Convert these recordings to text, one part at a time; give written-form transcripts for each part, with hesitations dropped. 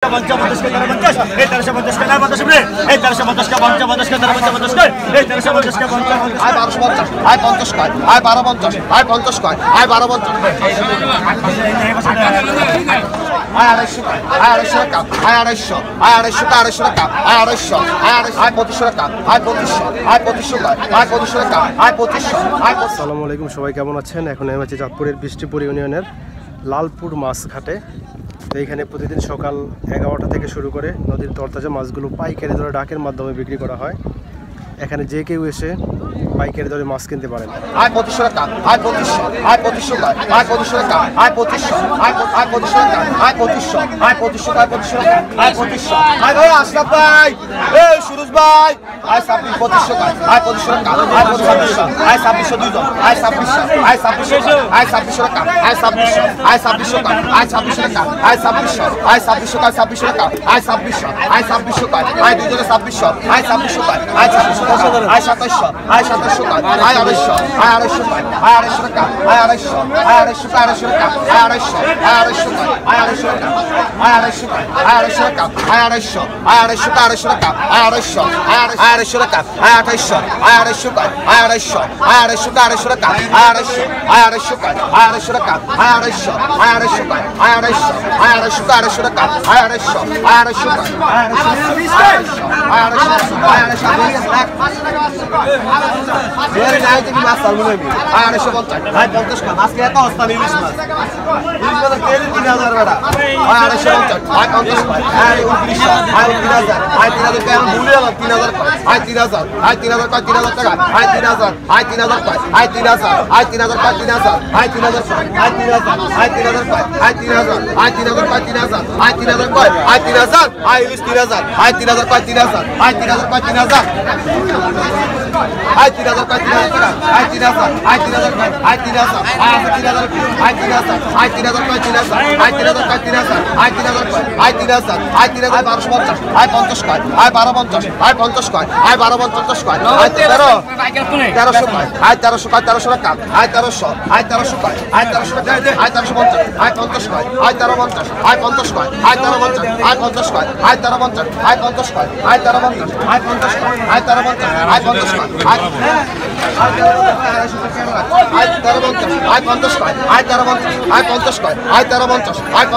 পঞ্চাশ টাকা পঞ্চাশ এই 1350 টাকা 50 মিনিট এই 1350 টাকা 50 টাকা 1350 টাকা এই 1350 টাকা 50 আয় 1250 আয় 50 কয় আয় 1250 আয় 50 কয় আয় 1250 আয় 250 আয় 250 টাকা আয় 250 আয় 250 টাকা আয় 250 আয় 25 টাকা আয় 2500 আয় 2500 টাকা আয় 2500 টাকা আয় 2500 আয়। আসসালামু আলাইকুম, সবাই কেমন আছেন? এখন আমি আছি চাঁদপুরের বৃষ্টিপুর ইউনিয়নের লালপুর মাছ ঘাটে। তো এইখানে প্রতিদিন সকাল 11টা থেকে শুরু করে নদীর তরতাজা মাছগুলো পাইকারি দরে ডাকের মাধ্যমে বিক্রি করা হয়। এখানে যে কেউ এসে পাইকারি দরে মাছ কিনতে পারেন। আয় 2500 টাকা আয় 2500 আয় 2500 টাকা আয় 2500 টাকা আয় 2500 আয় 2500 টাকা আয় 2500 আয় 2500 আয় 2500 টাকা আয় 2500 আয় ভাই আশরাফ ভাই এই সুরজ ভাই আয় 2500 টাকা আয় 2500 টাকা আয় 2500 আয় 2600 দুইজন আয় 2600 আয় 2600 আয় 2600 টাকা আয় 2600 আয় 2600 টাকা আয় 2600 টাকা আয় 2600 আয় 2600 আয় 2600 টাকা আয় 2600 আয় 2600 টাকা আয় দুইজনে 2600 আয় 2600 টাকা আয় 2600 আয় 2700 আয় 2700 টাকা আয় 250 আয় 250 টাকা আয় 250 টাকা আয় 250 আয় 250 টাকা আয় 250 আয় 250 টাকা আয় 250 টাকা আয় 250 আয় 250 টাকা আয় 250 আয় 250 টাকা আয় 250 আয়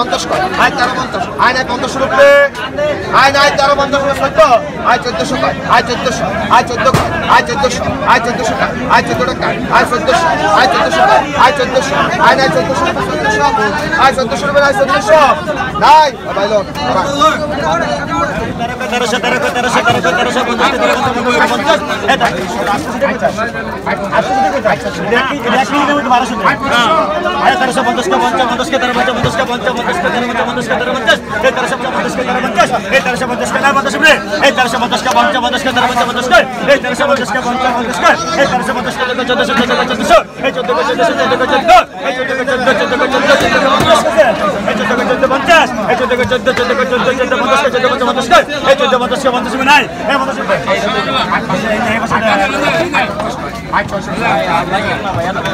250 টাকা আয় 250 আয় 250 টাকা আয় 250 আয় 250 টাকা আয় 250 আয় 250 টাকা আয় 250 টাকা আয় 250 আয় 250 টাকা আয় 250 আয় 250 টাকা আয় 250 আয় 250 আয় 14